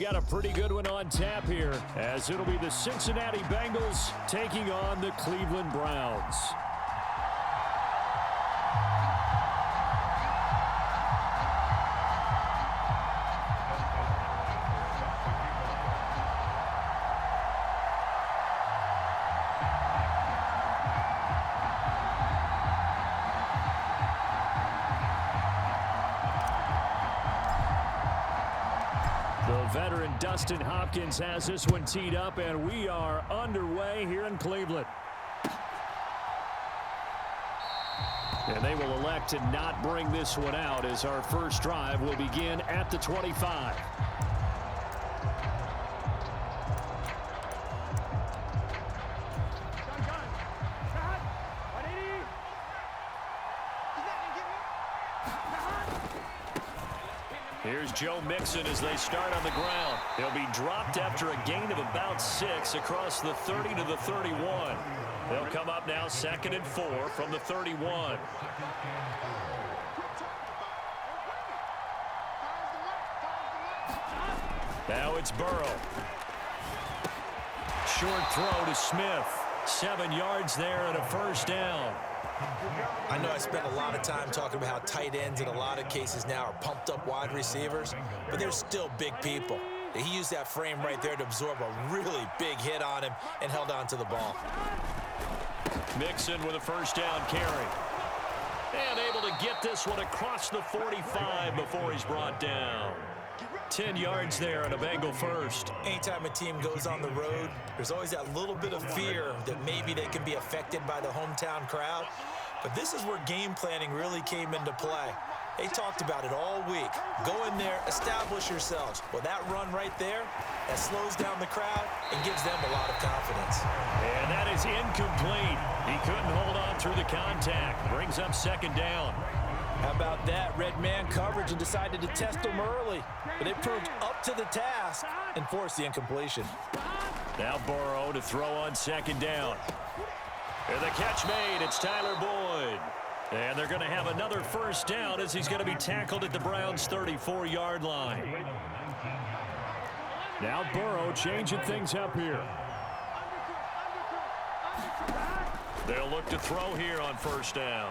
got a pretty good one on tap here, as it'll be the Cincinnati Bengals taking on the Cleveland Browns. Veteran Dustin Hopkins has this one teed up, and we are underway here in Cleveland. And they will elect to not bring this one out, as our first drive will begin at the 25. Here's Joe Mixon as they start on the ground. He'll be dropped after a gain of about 6 across the 30 to the 31. They'll come up now 2nd and 4 from the 31. Now it's Burrow. Short throw to Smith. 7 yards there and a first down. I know I spent a lot of time talking about how tight ends in a lot of cases now are pumped up wide receivers, but they're still big people. He used that frame right there to absorb a really big hit on him and held on to the ball. Mixon with a first down carry. And able to get this one across the 45 before he's brought down. 10 yards there and a Bengal first. Anytime a team goes on the road, there's always that little bit of fear that maybe they can be affected by the hometown crowd. But this is where game planning really came into play. They talked about it all week. Go in there, establish yourselves. Well, that run right there, that slows down the crowd and gives them a lot of confidence. And that is incomplete. He couldn't hold on through the contact. Brings up 2nd down. How about that? Red man coverage and decided to test him early. But it proved up to the task and forced the incompletion. Now Burrow to throw on 2nd down. And the catch made. It's Tyler Boyd. And they're going to have another first down as he's going to be tackled at the Browns' 34-yard line. Now Burrow changing things up here. They'll look to throw here on first down.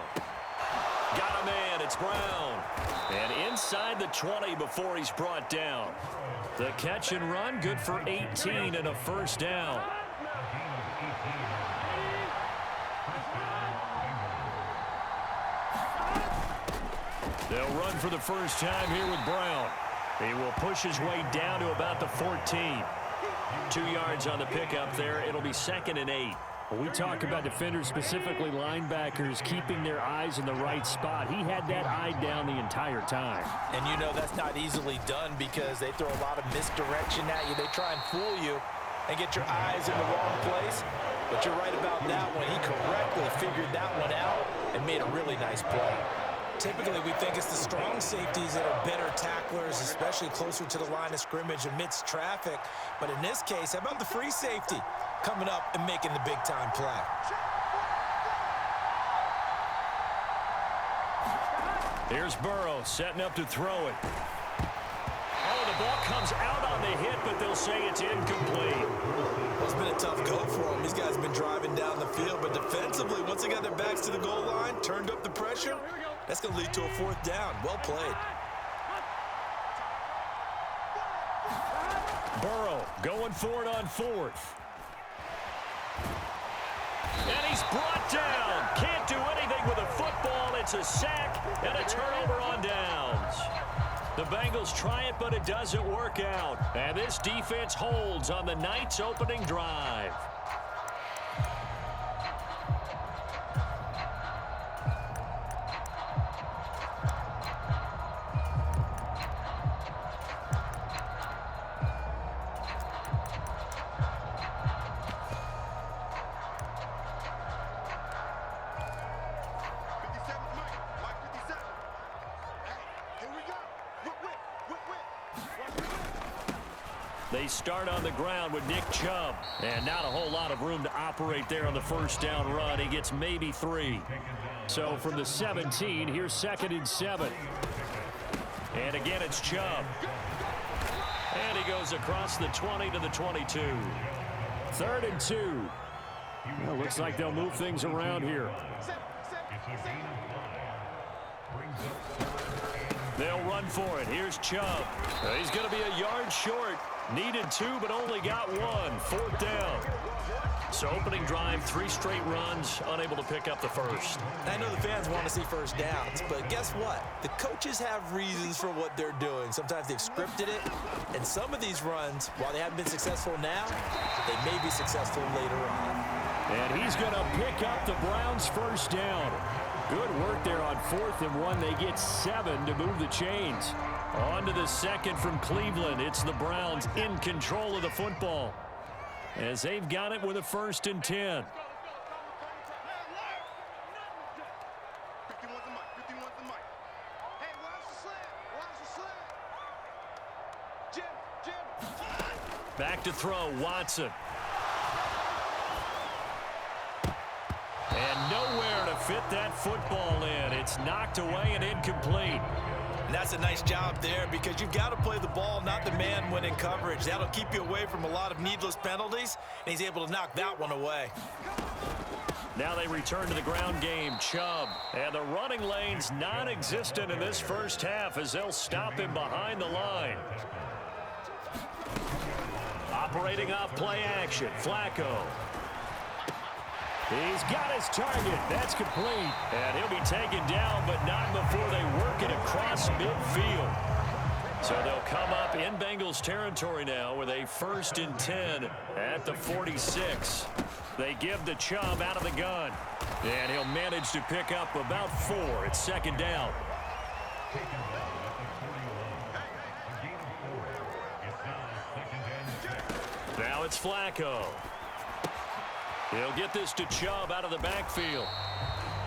Got a man. It's Brown. And inside the 20 before he's brought down. The catch and run, good for 18 and a first down. They'll run for the first time here with Brown. He will push his way down to about the 14. 2 yards on the pickup there. It'll be 2nd and 8. We talk about defenders, specifically linebackers, keeping their eyes in the right spot. He had that eye down the entire time. And you know that's not easily done because they throw a lot of misdirection at you. They try and fool you and get your eyes in the wrong place. But you're right about that one. He correctly figured that one out and made a really nice play. Typically, we think it's the strong safeties that are better tacklers, especially closer to the line of scrimmage amidst traffic. But in this case, how about the free safety coming up and making the big-time play? Here's Burrow setting up to throw it. Oh, the ball comes out on the hit, but they'll say it's incomplete. Well, it's been a tough go for them. These guys have been driving down the field, but defensively, once they got their backs to the goal line, turned up the pressure, that's going to lead to a 4th down. Well played. Burrow going for it on 4th. And he's brought down. Can't do anything with a football. It's a sack and a turnover on downs. The Bengals try it, but it doesn't work out. And this defense holds on the night's opening drive. They start on the ground with Nick Chubb. And not a whole lot of room to operate there on the first down run. He gets maybe 3. So from the 17, here's 2nd and 7. And again, it's Chubb. And he goes across the 20 to the 22. 3rd and 2. Well, looks like they'll move things around here. They'll run for it. Here's Chubb. He's going to be a yard short. Needed 2, but only got 1. 4th down. So opening drive, 3 straight runs, unable to pick up the first. I know the fans want to see first downs, but guess what? The coaches have reasons for what they're doing. Sometimes they've scripted it, and some of these runs, while they haven't been successful now, they may be successful later on. And he's going to pick up the Browns' first down. Good work there on 4th and 1. They get 7 to move the chains. On to the second from Cleveland. It's the Browns in control of the football, as they've got it with a 1st and 10. Back to throw, Watson. And nowhere to fit that football in. It's knocked away and incomplete. And that's a nice job there, because you've got to play the ball, not the man when in coverage. That'll keep you away from a lot of needless penalties, and he's able to knock that one away. Now they return to the ground game. Chubb. And the running lane's non-existent in this first half, as they'll stop him behind the line. Operating off play action, Flacco. He's got his target. That's complete. And he'll be taken down, but not before they work it across midfield. So they'll come up in Bengals territory now with a 1st and 10 at the 46. They give the Chubb out of the gun. And he'll manage to pick up about 4. It's 2nd down. Now it's Flacco. He'll get this to Chubb out of the backfield.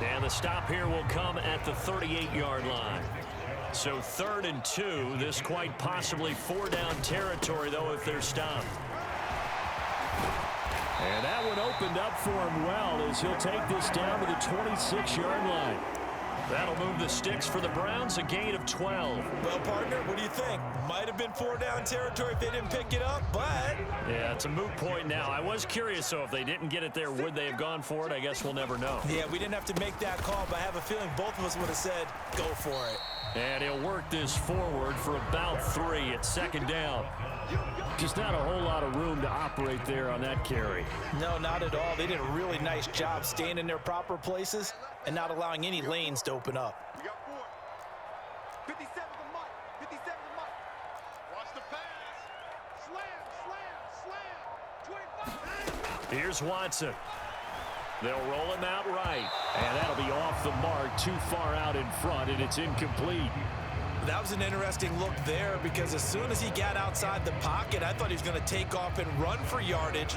And the stop here will come at the 38-yard line. So 3rd and 2. This quite possibly 4-down territory, though, if they're stopped. And that one opened up for him well, as he'll take this down to the 26-yard line. That'll move the sticks for the Browns, a gain of 12. Well, partner, what do you think? Might have been 4-down territory if they didn't pick it up, but... Yeah, it's a moot point now. I was curious, though, if they didn't get it there, would they have gone for it? I guess we'll never know. Yeah, we didn't have to make that call, but I have a feeling both of us would have said, go for it. And he'll work this forward for about 3 at 2nd down. Just not a whole lot of room to operate there on that carry. No, not at all. They did a really nice job staying in their proper places and not allowing any lanes to open up. We got 4. 57 to Mike. 57 to Mike. Watch the pass. Slam. Here's Watson. They'll roll him out right. And that'll be off the mark, too far out in front, and it's incomplete. That was an interesting look there, because as soon as he got outside the pocket, I thought he was going to take off and run for yardage.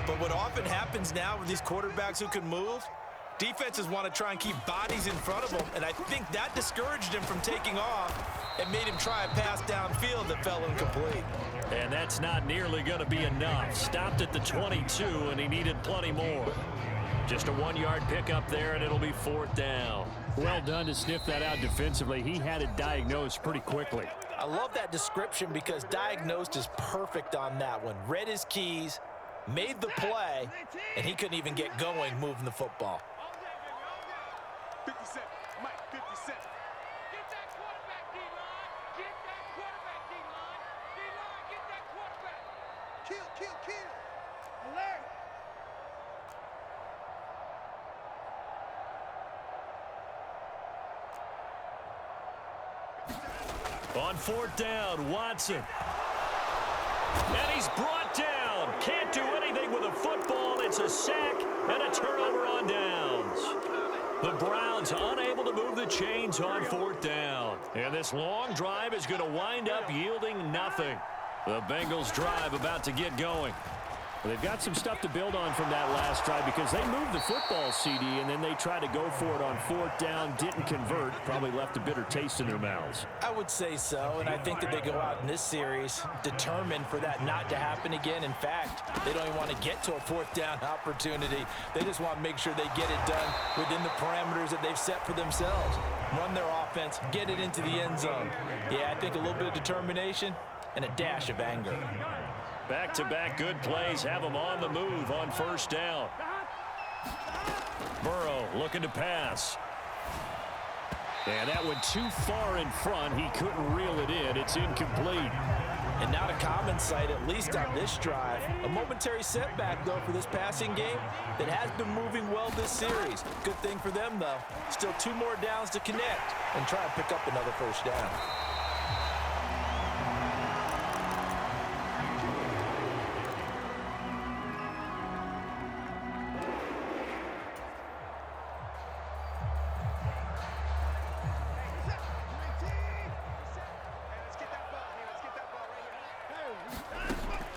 But what often happens now with these quarterbacks who can move, defenses want to try and keep bodies in front of them, and I think that discouraged him from taking off and made him try a pass downfield that fell incomplete. And that's not nearly going to be enough. Stopped at the 22, and he needed plenty more. Just a 1-yard pickup there, and it'll be 4th down. Well done to sniff that out defensively. He had it diagnosed pretty quickly. I love that description, because diagnosed is perfect on that one. Read his keys, made the play, and he couldn't even get going moving the football. 57. Mike, 57. Get that quarterback, D-line. Get that quarterback, D-line. D-line, get that quarterback. Kill. Alert. On 4th down, Watson. And he's brought down. Can't do anything with a football. It's a sack and a turnover on downs. The Browns unable to move the chains on 4th down. And this long drive is going to wind up yielding nothing. The Bengals drive about to get going. Well, they've got some stuff to build on from that last drive, because they moved the football, CD, and then they tried to go for it on 4th down, didn't convert, probably left a bitter taste in their mouths. I would say so, and I think that they go out in this series determined for that not to happen again. In fact, they don't even want to get to a 4th down opportunity. They just want to make sure they get it done within the parameters that they've set for themselves. Run their offense, get it into the end zone. Yeah, I think a little bit of determination, and a dash of anger. Back-to-back good plays have him on the move on first down. Burrow looking to pass. And that went too far in front. He couldn't reel it in. It's incomplete. And not a common sight, at least on this drive. A momentary setback, though, for this passing game that has been moving well this series. Good thing for them, though. Still 2 more downs to connect and try and pick up another first down.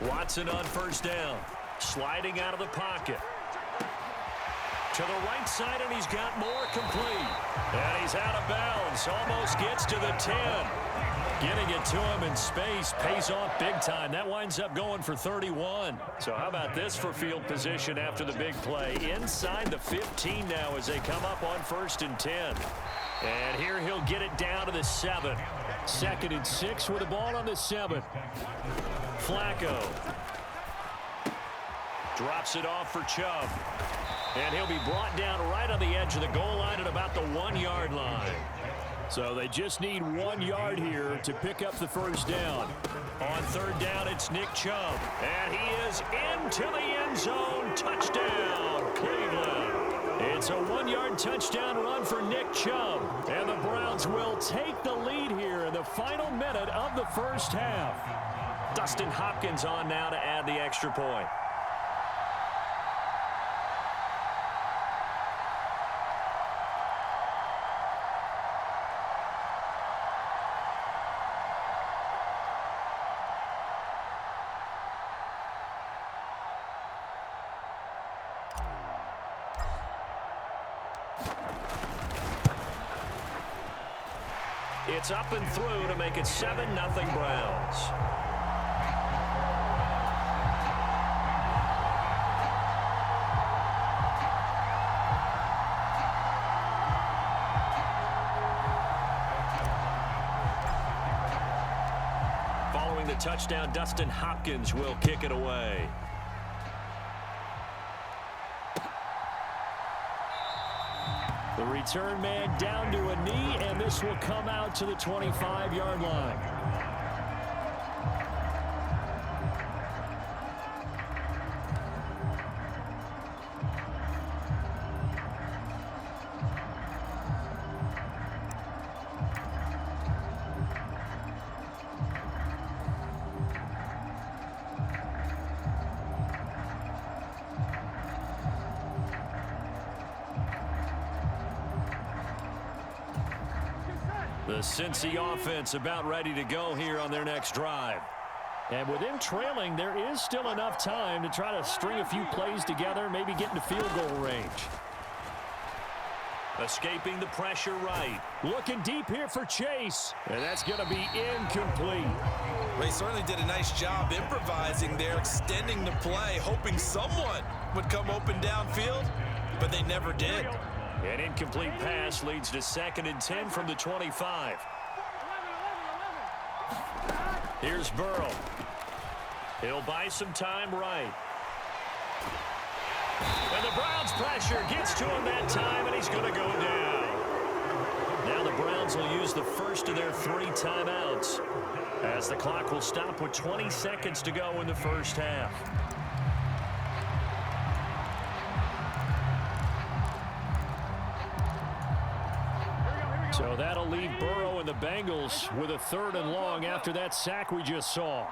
Watson on first down. Sliding out of the pocket. To the right side, and he's got more complete. And he's out of bounds. Almost gets to the 10. Getting it to him in space pays off big time. That winds up going for 31. So how about this for field position after the big play? Inside the 15 now as they come up on first and 10. And here he'll get it down to the 7. 2nd and 6 with the ball on the 7. Flacco drops it off for Chubb. And he'll be brought down right on the edge of the goal line at about the 1-yard line. So they just need 1 yard here to pick up the first down. On third down, it's Nick Chubb. And he is into the end zone. Touchdown, Cleveland. It's a 1-yard touchdown run for Nick Chubb. And the Browns will take the lead here in the final minute of the first half. Dustin Hopkins on now to add the extra point. It's up and through to make it 7-0 Browns. Following the touchdown, Dustin Hopkins will kick it away. The return man down to a knee, and this will come out to the 25-yard line. The Cincy offense about ready to go here on their next drive. And with them trailing, there is still enough time to try to string a few plays together, maybe get into field goal range. Escaping the pressure right. Looking deep here for Chase. And that's going to be incomplete. Well, he certainly did a nice job improvising there, extending the play, hoping someone would come open downfield, but they never did. An incomplete pass leads to 2nd and 10 from the 25. Here's Burrow. He'll buy some time right. And the Browns' pressure gets to him that time, and he's going to go down. Now the Browns will use the first of their 3 timeouts, as the clock will stop with 20 seconds to go in the first half. So that'll leave Burrow and the Bengals with a 3rd and long after that sack we just saw.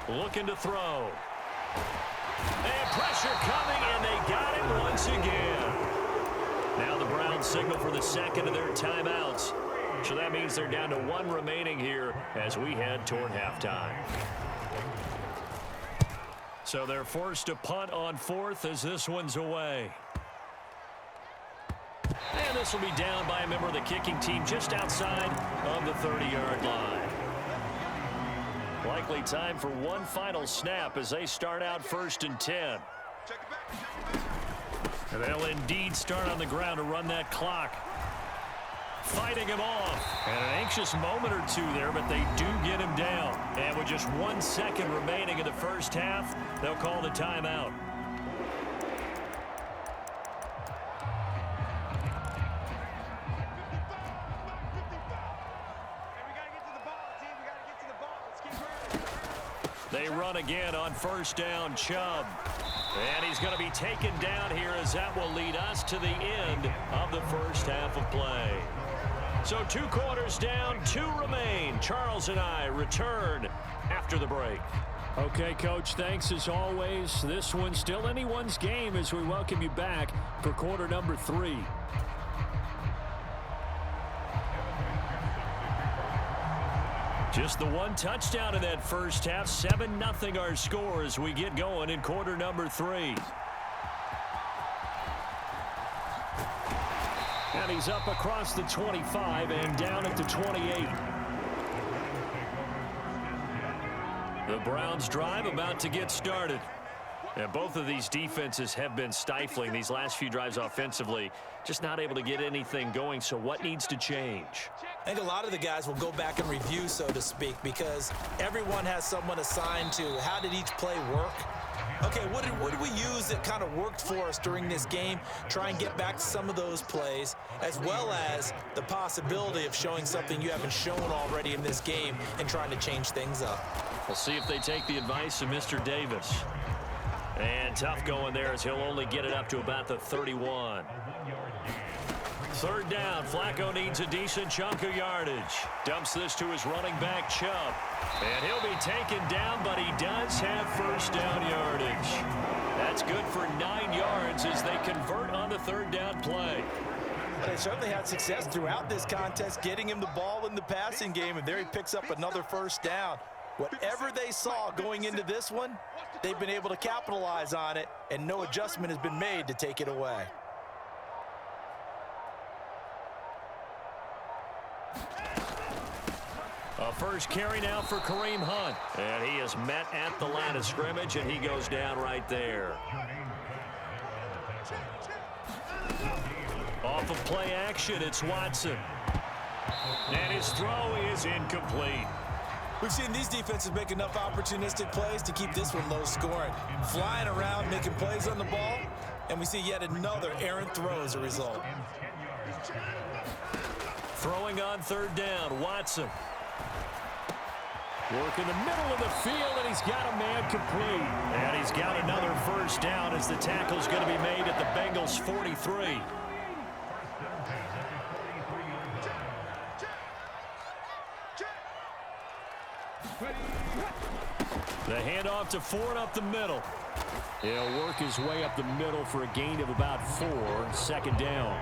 Looking to throw. And pressure coming, and they got it once again. Now the Browns signal for the 2nd of their timeouts. So that means they're down to 1 remaining here as we head toward halftime. So they're forced to punt on 4th as this one's away. And this will be down by a member of the kicking team just outside of the 30-yard line. Likely time for one final snap as they start out 1st and 10. And they'll indeed start on the ground to run that clock. fighting him off. And an anxious moment or two there, but they do get him down. And with just 1 second remaining in the first half, they'll call the timeout. They run again on first down, Chubb. And he's going to be taken down here as that will lead us to the end of the first half of play. So 2 quarters down, 2 remain. Charles and I return after the break. Okay, Coach, thanks as always. This one's still anyone's game as we welcome you back for quarter number 3. Just the 1 touchdown in that first half. 7-0 our score as we get going in quarter number 3. And he's up across the 25 and down at the 28. The Browns drive about to get started. And both of these defenses have been stifling these last few drives offensively. Just not able to get anything going. So what needs to change? I think a lot of the guys will go back and review, so to speak, because everyone has someone assigned to how did each play work. Okay, what did we use that kind of worked for us during this game? Try and get back to some of those plays, as well as the possibility of showing something you haven't shown already in this game and trying to change things up. We'll see if they take the advice of Mr. Davis. And tough going there as he'll only get it up to about the 31. Third down, Flacco needs a decent chunk of yardage. Dumps this to his running back, Chubb. And he'll be taken down, but he does have first down yardage. That's good for 9 yards as they convert on the third down play. They certainly had success throughout this contest, getting him the ball in the passing game, and there he picks up another first down. Whatever they saw going into this one, they've been able to capitalize on it, and no adjustment has been made to take it away. A first carry now for Kareem Hunt. And he is met at the line of scrimmage, and he goes down right there. Off of play action, it's Watson. And his throw is incomplete. We've seen these defenses make enough opportunistic plays to keep this one low scoring. Flying around, making plays on the ball, and we see yet another errant throw as a result. Throwing on third down, Watson. Work in the middle of the field, and he's got a man complete. And he's got another first down as the tackle's going to be made at the Bengals' 43. The handoff to Ford up the middle. He'll work his way up the middle for a gain of about 4. Second down.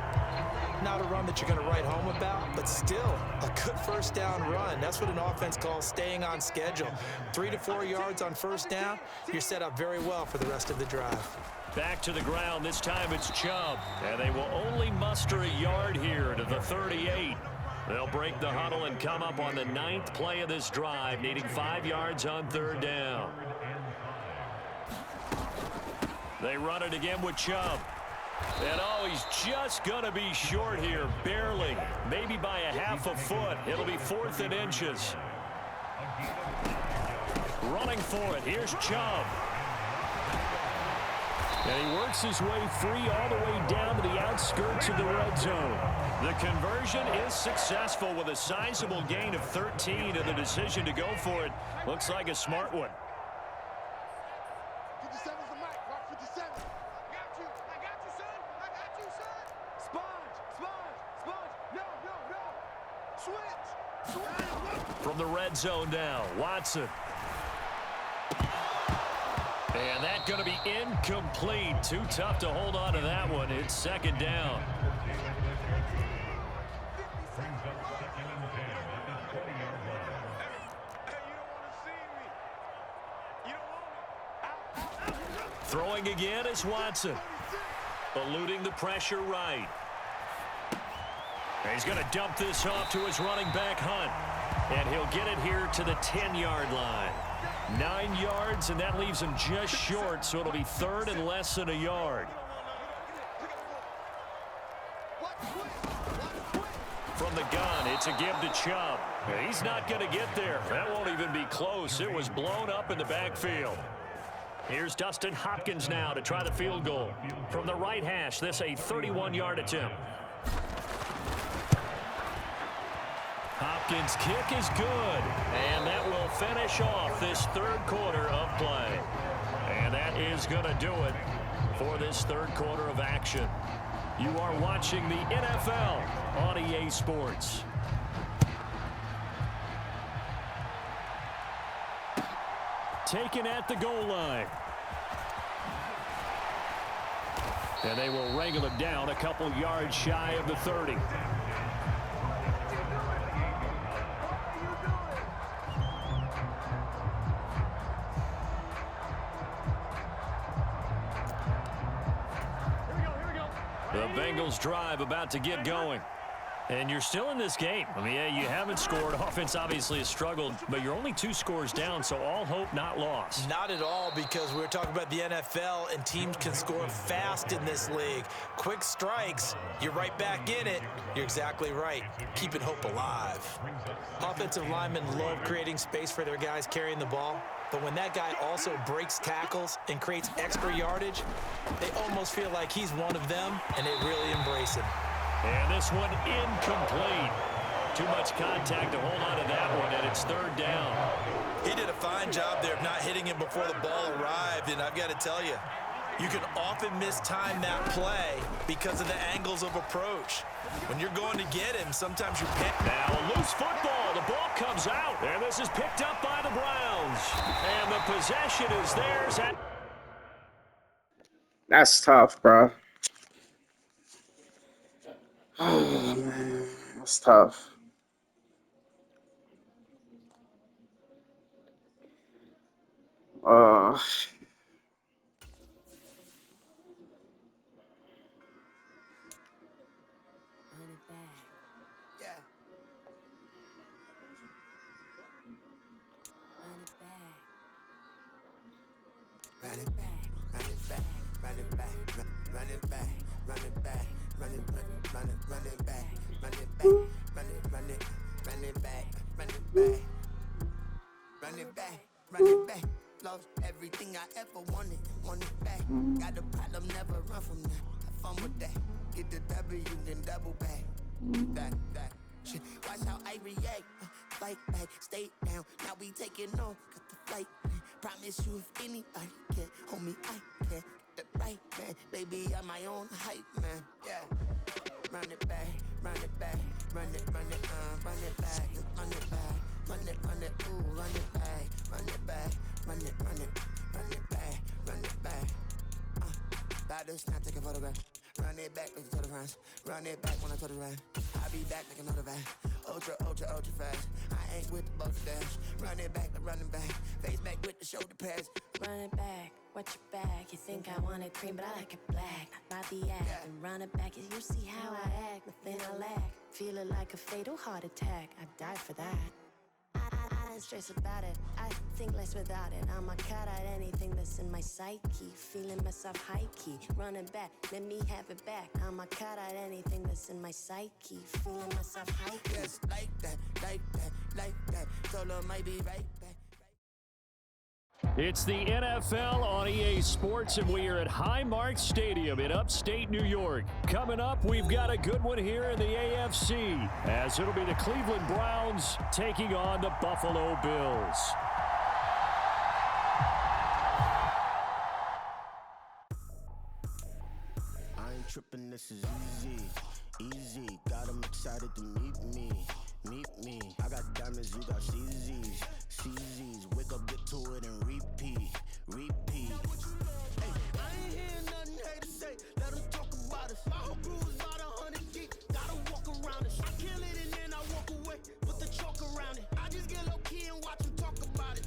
Not a run that you're going to write home about, but still a good first down run. That's what an offense calls staying on schedule. 3 to 4 yards on first down, you're set up very well for the rest of the drive. Back to the ground. This time it's Chubb. And they will only muster a yard here to the 38. They'll break the huddle and come up on the 9th play of this drive, needing 5 yards on third down. They run it again with Chubb. And oh, he's just going to be short here, barely, maybe by a half a foot. It'll be 4th and inches. Running for it, here's Chubb. And he works his way free all the way down to the outskirts of the red zone. The conversion is successful with a sizable gain of 13, and the decision to go for it looks like a smart one. 57's the mic, Rock 57. I got you, son. Sponge. No. Switch. From the red zone now, Watson. And that's going to be incomplete. Too tough to hold on to that one. It's second down. Throwing again is Watson. Eluding the pressure right. And he's going to dump this off to his running back, Hunt. And he'll get it here to the 10-yard line. 9 yards, and that leaves him just short, so it'll be 3rd and less than a yard. From the gun. It's a give to Chubb. He's not going to get there. That won't even be close. It was blown up in the backfield. Here's Dustin Hopkins now to try the field goal. From the right hash, this a 31-yard attempt. Hopkins' kick is good. And that will finish off this third quarter of play. And that is going to do it for this third quarter of action. You are watching the NFL on EA Sports. Taken at the goal line. And they will wrangle him down a couple yards shy of the 30. The Bengals drive about to get going. And you're still in this game. I mean, yeah, you haven't scored. Offense obviously has struggled, but you're only 2 scores down, so all hope not lost. Not at all, because we're talking about the NFL, and teams can score fast in this league. Quick strikes, you're right back in it. You're exactly right. Keeping hope alive. Offensive linemen love creating space for their guys carrying the ball, but when that guy also breaks tackles and creates extra yardage, they almost feel like he's one of them, and they really embrace him. And this one incomplete. Too much contact to hold on to that one, and it's third down. He did a fine job there of not hitting him before the ball arrived, and I've got to tell you, you can often mistime that play because of the angles of approach. When you're going to get him, sometimes you pick. Now a loose football. The ball comes out, and this is picked up by the Browns. And the possession is theirs. That's tough, bro. Oh, man. That's tough. Run it back. Lost everything I ever wanted it back. Got a problem, never run from that. Have fun with that. Get the W, then double back. That shit. Watch how I react. Fight back, stay down. Now we taking off. Got the flight. Promise you if anybody can hold me, I can. The right man, baby, I'm my own hype man. Yeah. Run it back, run it back, run it back, run it back, run it back. Run it, ooh, run it back, run it back, run it back, run it back. About to snap, take a photograph. Run it back, like a total France. Run it back when I total ride. I'll be back like another van. Ultra fast. I ain't with the bugs dash. Run it back, like running back. Face back with the shoulder pads. Run it back, watch your back. You think I want it cream, but I like it black. Not by the act. And run it back, you see how I act. Nothing I lack. Feel it like a fatal heart attack. I'd die for that. I don't stress about it, I think less without it. I'ma cut out anything that's in my psyche. Feeling myself high-key, running back, let me have it back. I'ma cut out anything that's in my psyche. Feeling myself high-key. Yes, like that, like that, like that. Solo might be right back. It's the NFL on EA Sports, and we are at Highmark Stadium in upstate New York. Coming up, we've got a good one here in the AFC, as it'll be the Cleveland Browns taking on the Buffalo Bills. I ain't tripping, this is easy. Got them excited to meet me. I got diamonds, you got CZs. Wake up, get to it, and repeat. Hey, I ain't hear nothing hate to say. Let them talk about us. My whole crew is about 100 deep. Gotta walk around us. I kill it and then I walk away. Put the chalk around it. I just get low key and watch them talk about it.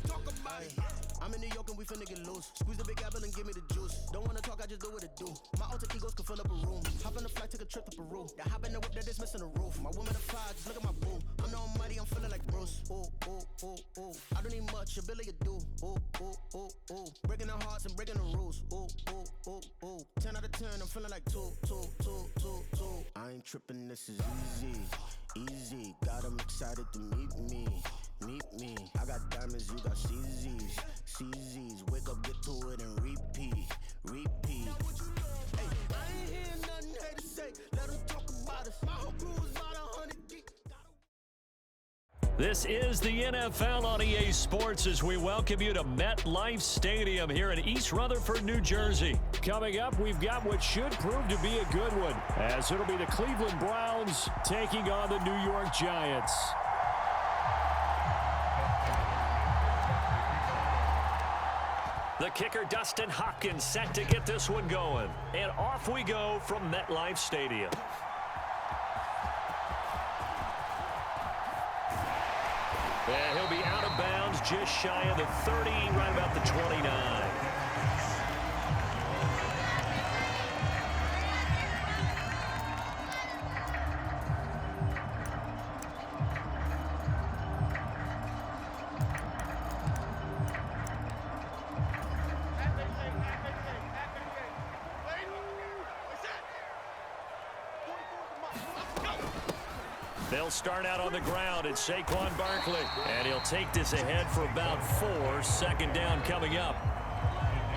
I'm in New York and we finna get loose. goose. Squeeze the big apple and give me the juice. Don't wanna talk, I just do what it do. My alter egos can fill up a room. Hop on the flight, take a trip to Peru. That hop in the whip that is missing the roof. My woman a fly, just look at my boo. I'm the almighty, I'm feeling like Bruce. Ooh, ooh, ooh, ooh. I don't need much, ability to do. Ooh, ooh, ooh, ooh. Breaking the hearts and breaking the rules. Ooh, ooh, ooh, ooh. 10 out of 10, I'm feeling like 2, 2, 2, 2, 2. I ain't tripping, this is easy. Easy, got 'em excited to meet me. Meet me. I got diamonds, you got CZs. CZs, wake up, get to it, and repeat. Repeat. Hey, I ain't hearing nothing haters say. Let them talk about us. My whole crew is about 100 deep. This is the NFL on EA Sports as we welcome you to MetLife Stadium here in East Rutherford, New Jersey. Coming up, we've got what should prove to be a good one, as it'll be the Cleveland Browns taking on the New York Giants. The kicker, Dustin Hopkins, set to get this one going. And off we go from MetLife Stadium. And he'll be out of bounds just shy of the 30, right about the 29. They'll start out on the ground. It's Saquon Barkley. And he'll take this ahead for about 4. Second down coming up.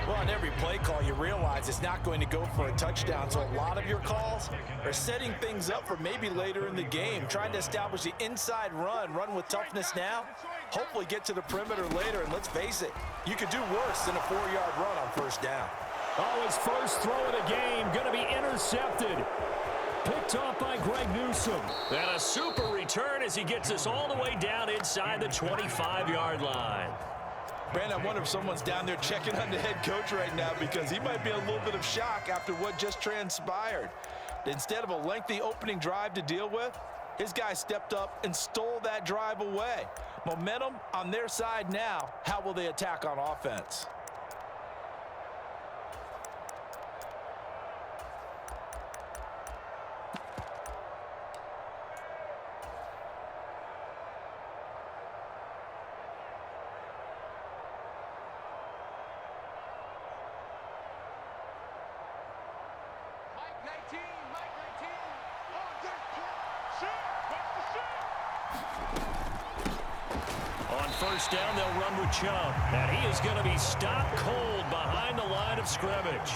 Well, on every play call, you realize it's not going to go for a touchdown. So a lot of your calls are setting things up for maybe later in the game, trying to establish the inside run with toughness now, hopefully get to the perimeter later. And let's face it, you could do worse than a 4-yard run on first down. Oh, his first throw of the game going to be intercepted. Picked off by Greg Newsome. And a super return as he gets us all the way down inside the 25-yard line. Brandon, I wonder if someone's down there checking on the head coach right now because he might be in a little bit of shock after what just transpired. Instead of a lengthy opening drive to deal with, his guy stepped up and stole that drive away. Momentum on their side now. How will they attack on offense? First down, they'll run with Chubb. And he is going to be stopped cold behind the line of scrimmage.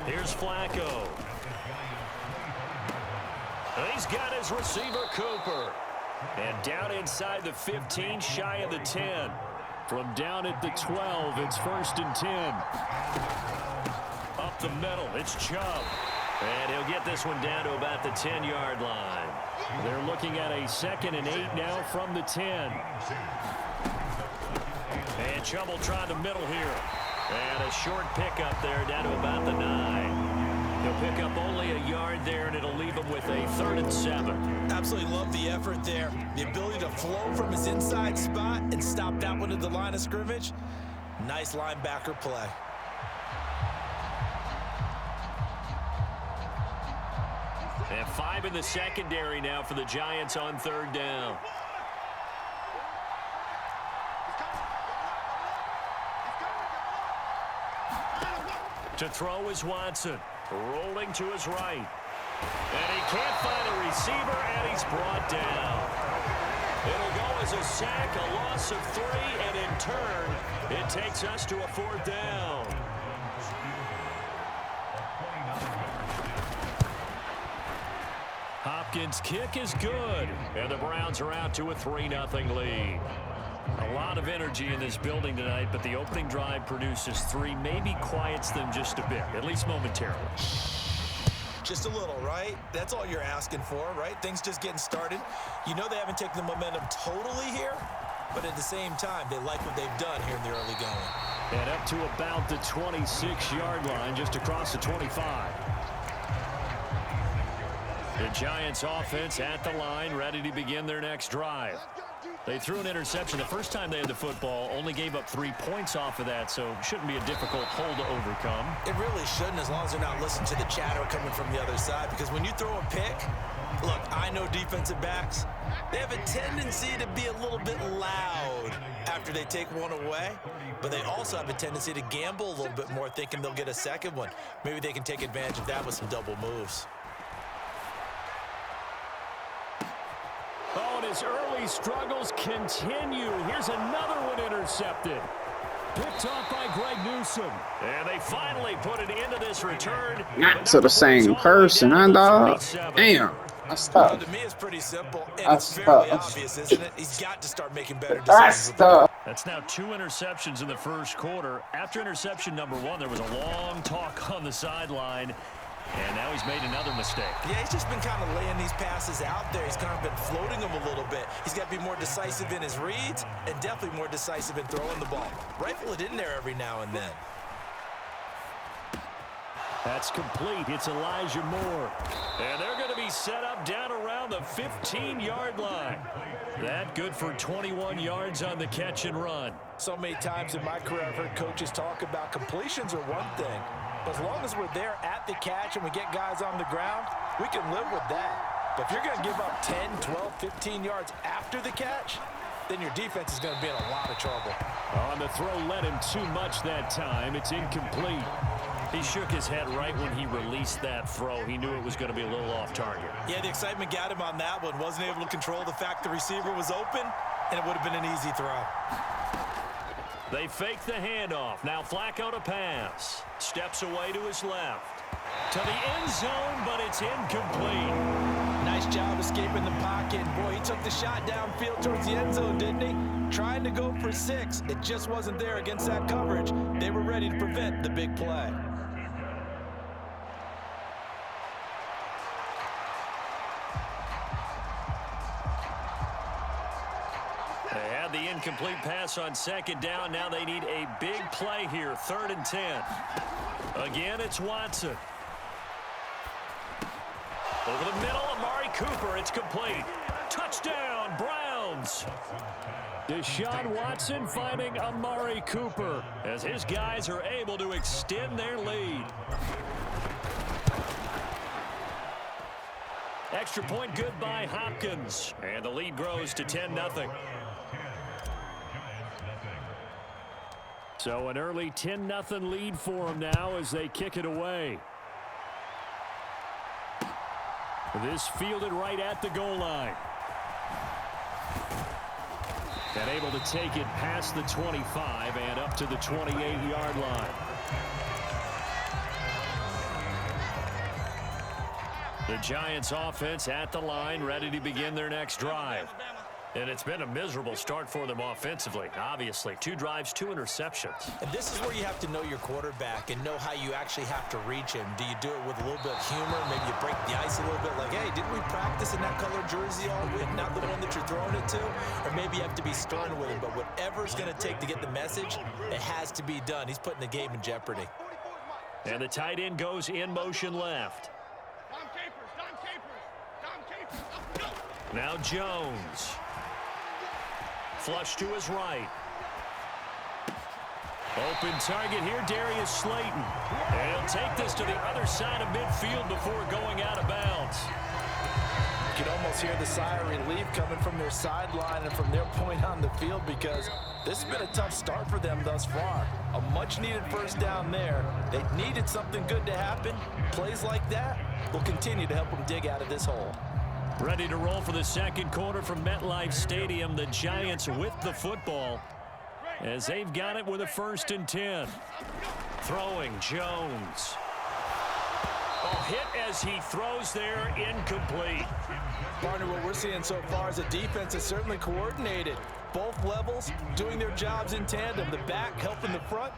Here's Flacco. And he's got his receiver, Cooper. And down inside the 15, shy of the 10. From down at the 12, it's 1st and 10. Up the middle, it's Chubb. And he'll get this one down to about the 10-yard line. They're looking at a 2nd and 8 now from the 10. And Chubb will try the middle here. And a short pickup there down to about the 9. He'll pick up only a yard there, and it'll leave him with a 3rd and 7. Absolutely love the effort there. The ability to flow from his inside spot and stop that one at the line of scrimmage. Nice linebacker play. And 5 in the secondary now for the Giants on 3rd down. To throw is Watson. Rolling to his right. And he can't find a receiver, and he's brought down. It'll go as a sack, a loss of 3, and in turn, it takes us to a 4th down. Hopkins' kick is good, and the Browns are out to a 3-0 lead. A lot of energy in this building tonight, but the opening drive produces 3, maybe quiets them just a bit, at least momentarily. Just a little, right? That's all you're asking for, right? Things just getting started. You know they haven't taken the momentum totally here, but at the same time, they like what they've done here in the early going. And up to about the 26-yard line, just across the 25. The Giants offense at the line, ready to begin their next drive. They threw an interception the first time they had the football, only gave up 3 points off of that, so shouldn't be a difficult hole to overcome. It really shouldn't, as long as they're not listening to the chatter coming from the other side, because when you throw a pick, look, I know defensive backs, they have a tendency to be a little bit loud after they take one away, but they also have a tendency to gamble a little bit more, thinking they'll get a second one. Maybe they can take advantage of that with some double moves. Oh, and his early struggles continue. Here's another one intercepted. Picked off by Greg Newsome. And they finally put it into this return. Not to the same person, huh, dog? Damn. That's tough. Well, to me, it's pretty simple, and That's it's fairly tough. obvious, isn't it? He's got to start making better That's decisions. tough. That's now 2 interceptions in the first quarter. After interception number 1, there was a long talk on the sideline. And now he's made another mistake. Yeah, he's just been kind of laying these passes out there. He's kind of been floating them a little bit. He's got to be more decisive in his reads and definitely more decisive in throwing the ball. Rifle it in there every now and then. That's complete. It's Elijah Moore. And they're going to be set up down around the 15-yard line. That good for 21 yards on the catch and run. So many times in my career, I've heard coaches talk about completions are one thing. But as long as we're there at the catch and we get guys on the ground, we can live with that. But if you're going to give up 10, 12, 15 yards after the catch, then your defense is going to be in a lot of trouble. On the throw, led him too much that time. It's incomplete. He shook his head right when he released that throw. He knew it was going to be a little off target. Yeah, the excitement got him on that one. Wasn't able to control the fact the receiver was open, and it would have been an easy throw. They fake the handoff. Now Flacco to pass. Steps away to his left. To the end zone, but it's incomplete. Nice job escaping the pocket. Boy, he took the shot downfield towards the end zone, didn't he? Trying to go for 6. It just wasn't there against that coverage. They were ready to prevent the big play. They had the incomplete pass on second down. Now they need a big play here. 3rd and 10. Again, it's Watson. Over the middle, Amari Cooper. It's complete. Touchdown, Browns. Deshaun Watson finding Amari Cooper as his guys are able to extend their lead. Extra point good by Hopkins. And the lead grows to 10-0. So an early 10-0 lead for them now as they kick it away. This fielded right at the goal line. And able to take it past the 25 and up to the 28-yard line. The Giants offense at the line, ready to begin their next drive. And it's been a miserable start for them offensively. Obviously, 2 drives, 2 interceptions. And this is where you have to know your quarterback and know how you actually have to reach him. Do you do it with a little bit of humor? Maybe you break the ice a little bit like, hey, didn't we practice in that color jersey all week? Not the one that you're throwing it to? Or maybe you have to be stern with him. But whatever it's going to take to get the message, it has to be done. He's putting the game in jeopardy. And the tight end goes in motion left. Now Jones. Flush to his right. Open target here, Darius Slayton. And he'll take this to the other side of midfield before going out of bounds. You can almost hear the sigh of relief coming from their sideline and from their point on the field, because this has been a tough start for them thus far. A much-needed first down there. They needed something good to happen. Plays like that will continue to help them dig out of this hole. Ready to roll for the second quarter from MetLife Stadium. The Giants with the football as they've got it with a 1st and 10. Throwing Jones. Oh, hit as he throws there, incomplete. Partner, what we're seeing so far is the defense is certainly coordinated. Both levels doing their jobs in tandem. The back helping the front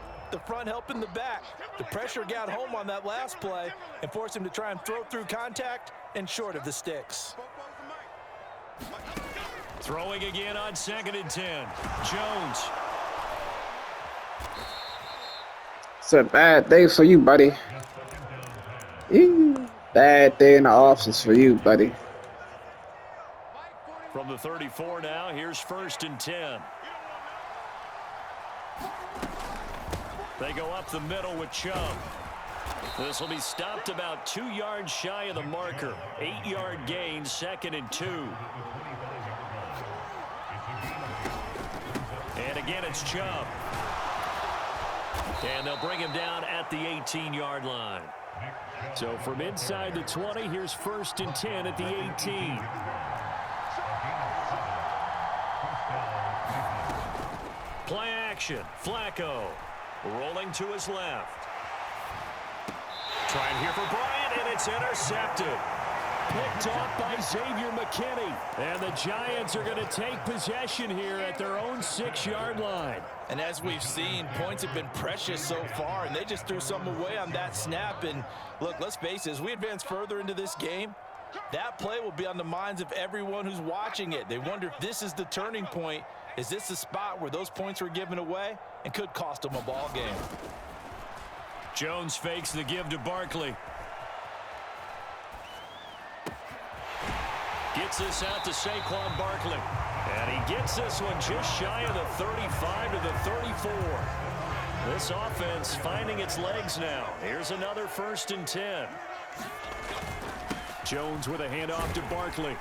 helping the back. The pressure got home on that last play and forced him to try and throw through contact and short of the sticks. Throwing again on 2nd and 10. Jones. It's a bad day for you, buddy. Bad day in the office for you, buddy. From the 34 now, here's 1st and 10. They go up the middle with Chubb. This will be stopped about 2 yards shy of the marker. 8-yard gain, 2nd and 2. And again, it's Chubb. And they'll bring him down at the 18-yard line. So from inside the 20, here's 1st and 10 at the 18. Play action. Flacco rolling to his left. Trying here for Bryant, and it's intercepted. Picked off by Xavier McKinney. And the Giants are going to take possession here at their own 6-yard line. And as we've seen, points have been precious so far, and they just threw some away on that snap. And look, let's face it, as we advance further into this game, that play will be on the minds of everyone who's watching it. They wonder if this is the turning point. Is this the spot where those points were given away and could cost them a ball game? Jones fakes the give to Barkley. Gets this out to Saquon Barkley. And he gets this one just shy of the 35 to the 34. This offense finding its legs now. Here's another 1st and 10. Jones with a handoff to Barkley.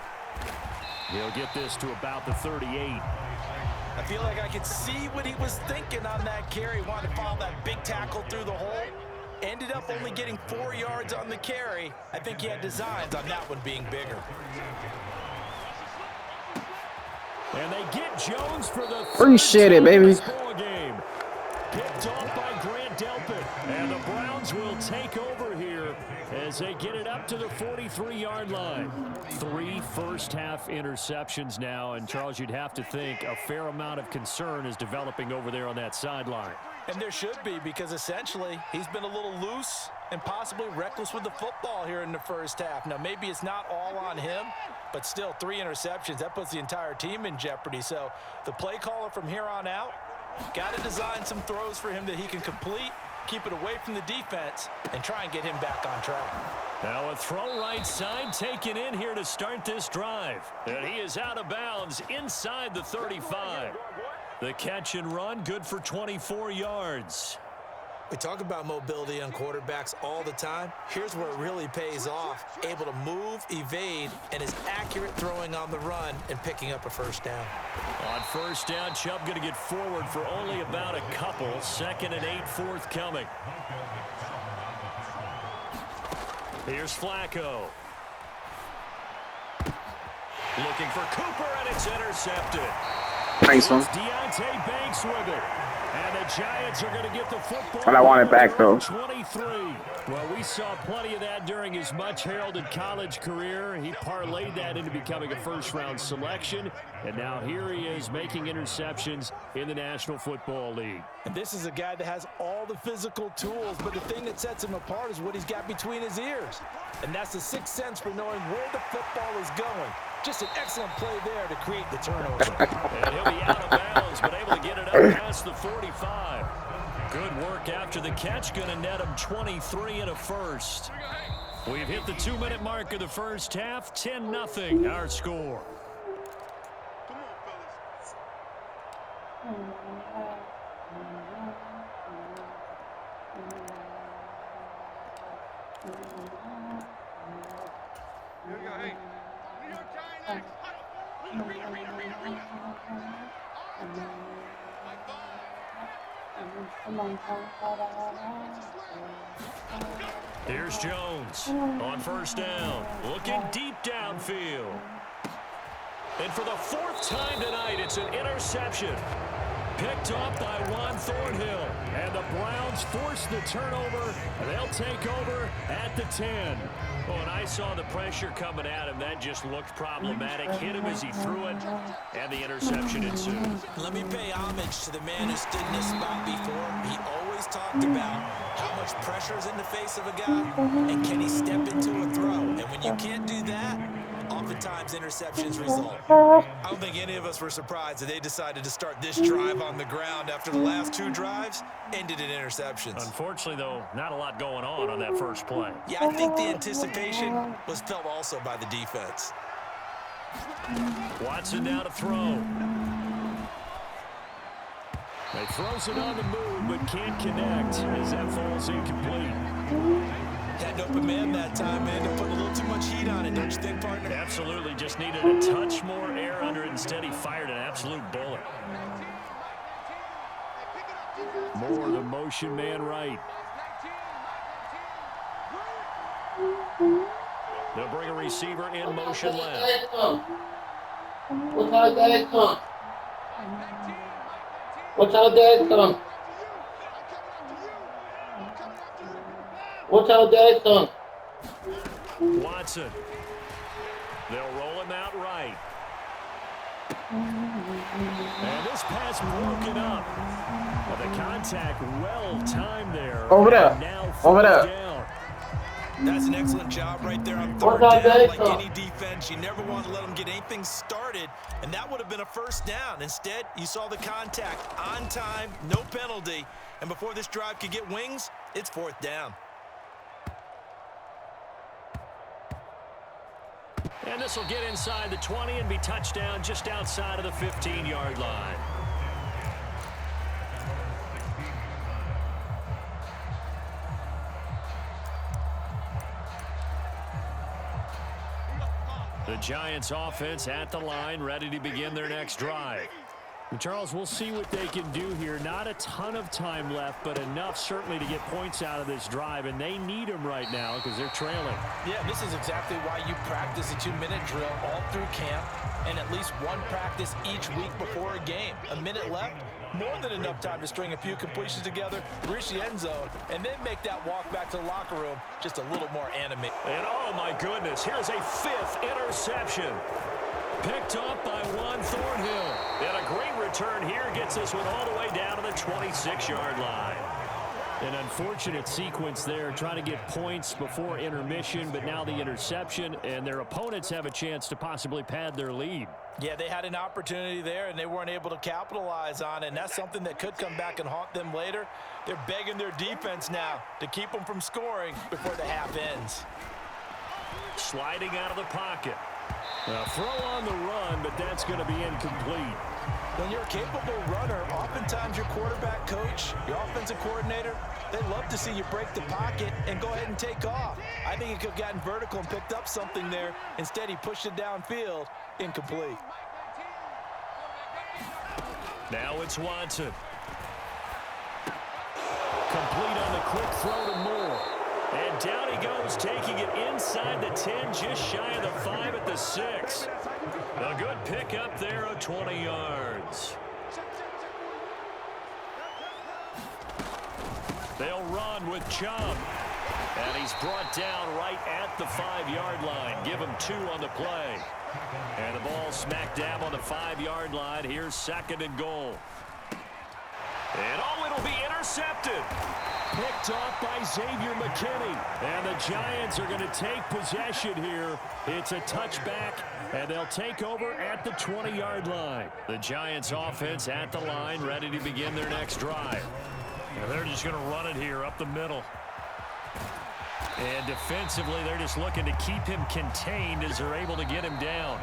He'll get this to about the 38. I feel like I could see what he was thinking on that carry. Wanted to follow that big tackle through the hole. Ended up only getting 4 yards on the carry. I think he had designs on that one being bigger. And they get Jones for the appreciate it, baby. ball game. Picked off by Grant Delpit. And the Browns will take over here as they get it up to the 43-yard line. 3 first-half interceptions now. And, Charles, you'd have to think a fair amount of concern is developing over there on that sideline. And there should be, because essentially he's been a little loose and possibly reckless with the football here in the first half. Now, maybe it's not all on him, but still 3 interceptions. That puts the entire team in jeopardy. So the play caller from here on out got to design some throws for him that he can complete, keep it away from the defense, and try and get him back on track. Now a throw right side taken in here to start this drive. And he is out of bounds inside the 35. The catch and run, good for 24 yards. We talk about mobility on quarterbacks all the time. Here's where it really pays off. Able to move, evade, and is accurate throwing on the run and picking up a first down. On first down, Chubb going to get forward for only about a couple. 2nd and 8 forthcoming. Here's Flacco. Looking for Cooper, and it's intercepted. Nice one. Deontay Banks with it. And the Giants are going to get the football. But I want it back, though. 23. Well, we saw plenty of that during his much-heralded college career. He parlayed that into becoming a first-round selection. And now here he is making interceptions in the National Football League. And this is a guy that has all the physical tools, but the thing that sets him apart is what he's got between his ears. And that's the sixth sense for knowing where the football is going. Just an excellent play there to create the turnover. And he'll be out of bounds, but able to get it up past the 45. Good work after the catch. Going to net him 23 and a first. We've hit the 2-minute mark of the first half. 10-0 our score. Here we go, hey. New York Giants. Here's Jones on first down. Looking deep downfield. And for the 4th time tonight, it's an interception. Picked off by Juan Thornhill. And the Browns force the turnover. They'll take over at the 10. Oh, and I saw the pressure coming at him. That just looked problematic. Hit him as he threw it, and the interception ensued. Let me pay homage to the man who stood in this spot before. He always talked about how much pressure is in the face of a guy, and can he step into a throw. And when you can't do that, oftentimes interceptions result. I don't think any of us were surprised that they decided to start this drive on the ground after the last 2 drives ended in interceptions. Unfortunately, though, not a lot going on that first play. Yeah, I think the anticipation was felt also by the defense. Watson now to throw. He throws it on the move, but can't connect as that falls incomplete. Had an open man that time, man. They put a little too much heat on it, don't you think, partner? Absolutely, just needed a touch more air under it. Instead, he fired an absolute bullet. More the motion man right. They'll bring a receiver in motion left. What time dad come? What time dad come? What time dad come? Watson. They'll roll him out right. And this pass broken up. Well, the contact well timed there. Over there. Now Over there. down. That's an excellent job right there on third down. Like any defense, you never want to let them get anything started, and that would have been a first down. Instead, you saw the contact on time, no penalty, and before this drive could get wings, it's fourth down. And this will get inside the 20 and be touchdown just outside of the 15-yard line. The Giants offense at the line, ready to begin their next drive. And Charles, we'll see what they can do here. Not a ton of time left, but enough certainly to get points out of this drive, and they need them right now because they're trailing. Yeah, this is exactly why you practice a 2-minute drill all through camp and at least one practice each week before a game. A minute left, more than enough time to string a few completions together, reach the end zone, and then make that walk back to the locker room just a little more animated. And oh my goodness, here's a 5th interception. Picked up by Juan Thornhill. And a great return here gets this one all the way down to the 26-yard line. An unfortunate sequence there, trying to get points before intermission, but now the interception, and their opponents have a chance to possibly pad their lead. Yeah, they had an opportunity there, and they weren't able to capitalize on it, and that's something that could come back and haunt them later. They're begging their defense now to keep them from scoring before the half ends. Sliding out of the pocket. A throw on the run, but that's going to be incomplete. When you're a capable runner, oftentimes your quarterback coach, your offensive coordinator, they love to see you break the pocket and go ahead and take off. I think he could have gotten vertical and picked up something there. Instead, he pushed it downfield, incomplete. Now it's Watson. Complete on the quick throw to Moore. And down he goes, taking it inside the 10, just shy of the 5 at the 6. A good pickup there of 20 yards. They'll run with Chubb. And he's brought down right at the 5-yard line. Give him 2 on the play. And the ball smack dab on the 5-yard line. Here's 2nd and goal. And oh, it'll be intercepted. Picked off by Xavier McKinney. And the Giants are going to take possession here. It's a touchback, and they'll take over at the 20-yard line. The Giants offense at the line, ready to begin their next drive. And they're just going to run it here up the middle. And defensively, they're just looking to keep him contained as they're able to get him down.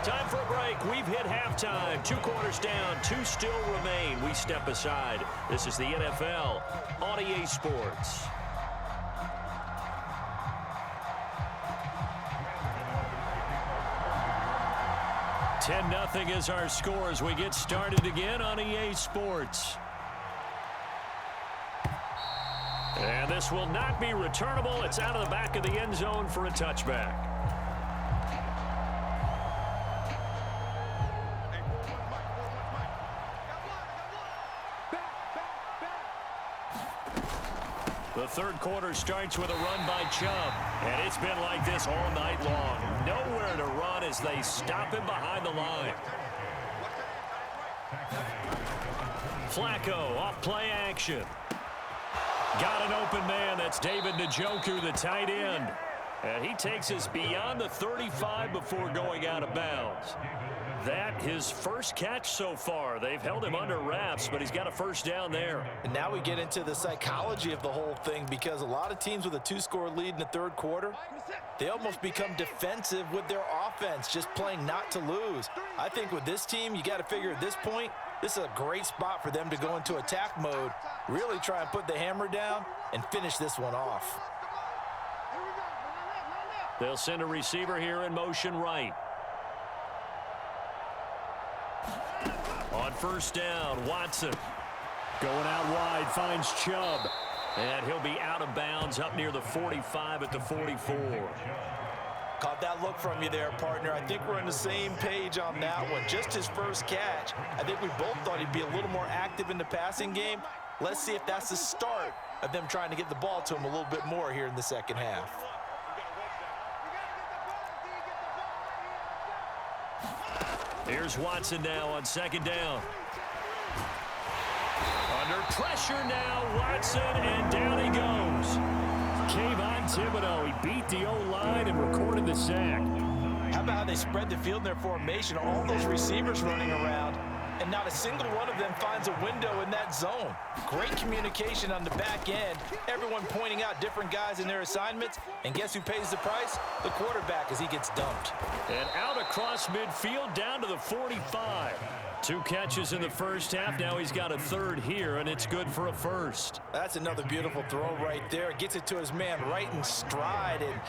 Time for a break. We've hit halftime. 2 quarters down. 2 still remain. We step aside. This is the NFL on EA Sports. $10-0 is our score as we get started again on EA Sports. And this will not be returnable. It's out of the back of the end zone for a touchback. The third quarter starts with a run by Chubb. And it's been like this all night long. Nowhere to run as they stop him behind the line. Flacco off play action. Got an open man. That's David Njoku, the tight end. And he takes us beyond the 35 before going out of bounds. That his first catch so far. They've held him under wraps, but he's got a first down there. And now we get into the psychology of the whole thing, because a lot of teams with a 2-score lead in the third quarter, they almost become defensive with their offense, just playing not to lose. I think with this team, you got to figure at this point, this is a great spot for them to go into attack mode, really try and put the hammer down and finish this one off. They'll send a receiver here in motion right. On first down, Watson. Going out wide, finds Chubb. And he'll be out of bounds up near the 45 at the 44. Caught that look from you there, partner. I think we're on the same page on that one. Just his first catch. I think we both thought he'd be a little more active in the passing game. Let's see if that's the start of them trying to get the ball to him a little bit more here in the second half. Here's Watson now on second down. Under pressure now, Watson, and down he goes. Kayvon Thibodeau, he beat the O-line and recorded the sack. How about how they spread the field in their formation? All those receivers running around, and not a single one of them finds a window in that zone. Great communication on the back end. Everyone pointing out different guys in their assignments. And guess who pays the price? The quarterback, as he gets dumped. And out across midfield down to the 45. 2 catches in the first half. Now he's got a third here, and it's good for a first. That's another beautiful throw right there. Gets it to his man right in stride. And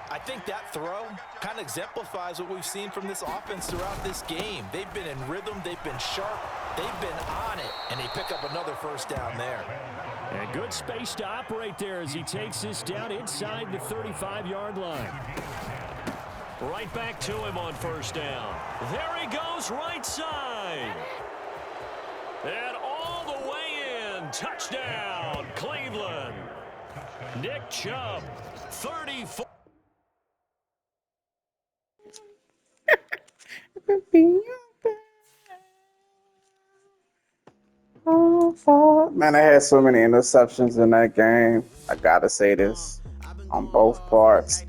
I think that throw kind of exemplifies what we've seen from this offense throughout this game. They've been in rhythm. They've been sharp. They've been on it. And they pick up another first down there. And good space to operate there as he takes this down inside the 35-yard line. Right back to him on first down. There he goes, right side. And all the way in. Touchdown, Cleveland. Nick Chubb, 34. Man, I had so many interceptions in that game. I gotta say this on both parts.